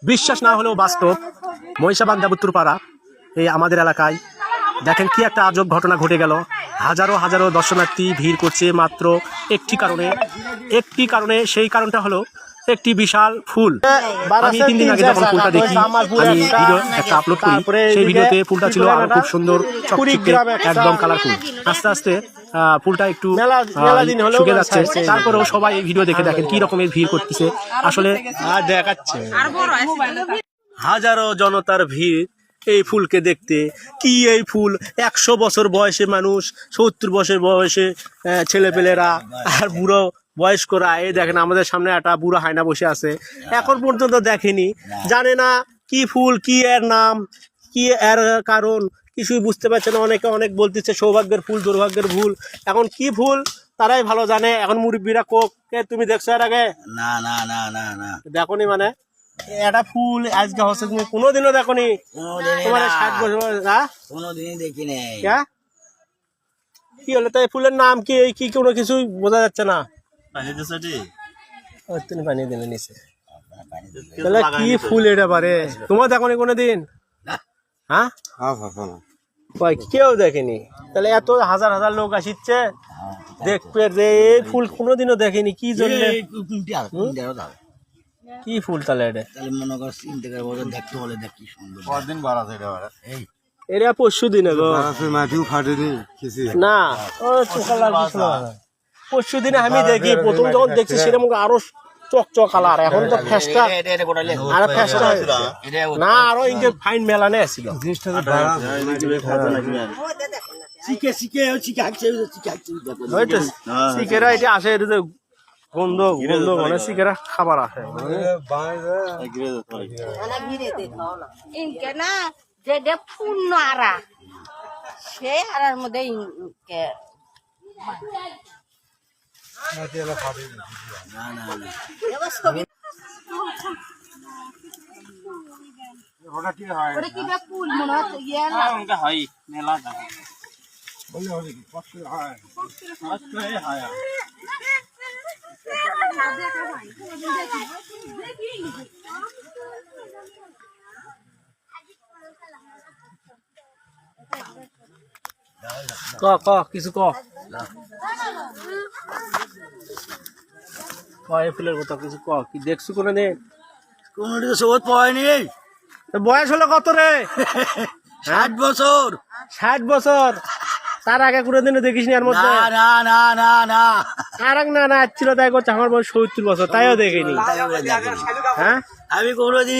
বিশ্বাস না হলেও বাস্তব। মহিষাবান্ধা উত্তরপাড়া এই আমাদের এলাকায় দেখেন কি একটা আজব ঘটনা ঘটে গেল। হাজারো হাজারো দর্শনার্থী ভিড় করছে মাত্র একটি কারণে। সেই কারণটা হলো একটি বিশাল ফুল। আমি 3 দিন আগে যখন ফুলটা দেখি, আমি ভিডিও একটা আপলোড করি, সেই ভিডিওতে ফুলটা ছিল আরো খুব সুন্দর, চকচকে একদম কালারফুল। আস্তে আস্তে ফুলটা একটু শুকিয়ে যাচ্ছে, তারপরেও সবাই এই ভিডিও দেখে দেখেন কি রকমের ভিড় করতেছে। আসলে দেখাচ্ছে হাজারো জনতার ভিড় এই ফুলকে দেখতে। কি এই ফুল, 100 বছর বয়সে মানুষ, 70 বছর বয়সে ছেলেপেলেরা আর বুড়ো বয়স্করা, এই দেখেন আমাদের সামনে একটা বুড়ো হায়না বসে আছে, এখন পর্যন্ত দেখেনি, জানে না কি ফুল, কি এর নাম, কি এর কারণ, কিছুই বুঝতে পারছে না। অনেকে অনেক বলতেছে সৌভাগ্যের ফুল, দুর্ভাগ্যের ফুল। এখন কি ফুল তারাই ভালো জানে। এখন মুরব্বীরা কোকে তুমি দেখছো এর আগে? না না না না না দেখোনি মানে এটা ফুল আজকে হচ্ছে, তুমি কোনোদিনও দেখোনি? তোমার 60 বছর, কোনোদিনই দেখি নাই। কি হলো তাই? ফুলের নাম কি কি কোনো কিছু বোঝা যাচ্ছে না। তুমি পানি দিলে নিচে, তাহলে কি ফুল এটা পারে? তোমার দেখোনি কোনোদিন? হ্যাঁ, কেউ দেখেনি। তাহলে এত হাজার হাজার লোক আসছে দেখবে যে এই ফুল কোনোদিনও দেখেনি, কি জন্য? কি ফুল তাহলে এটা? মনে কর চিনতে দেখতে হলে দেখ কি সুন্দর। কদিন বাড়া এরা পরশু দিনে গো, মাটিও ফাটেনি না পরশু দিনে আমি দেখি, প্রথম যখন দেখছি সেরকম আরো চকচক কালার, এখন তো ফেস্টা আর ফেস্টা না, আরো ইনকে ফাইন মেলানে আসছিল। চিকেরা এটা আসে, এটা গন্ধ গন্ধ মানে চিকেরা খাবার আসে যে পূর্ণ আরা সে আরার মধ্যে ফুল মনে ক কিছু ক এই ফুলের কথা কিছু ক, কি দেখছো কোনোদিন? কোনোদিন সবুজ পাইনি। বয়স হলো কত রে? 60 বছর। 60 বছর? তার আগে কোনোদিনও দেখিস নি? এর মধ্যে না না না না আর না না ছিল, তাই করছে আমার বয়স 70 বছর, তাইও দেখিনি। হ্যাঁ, আমি কোনোদিন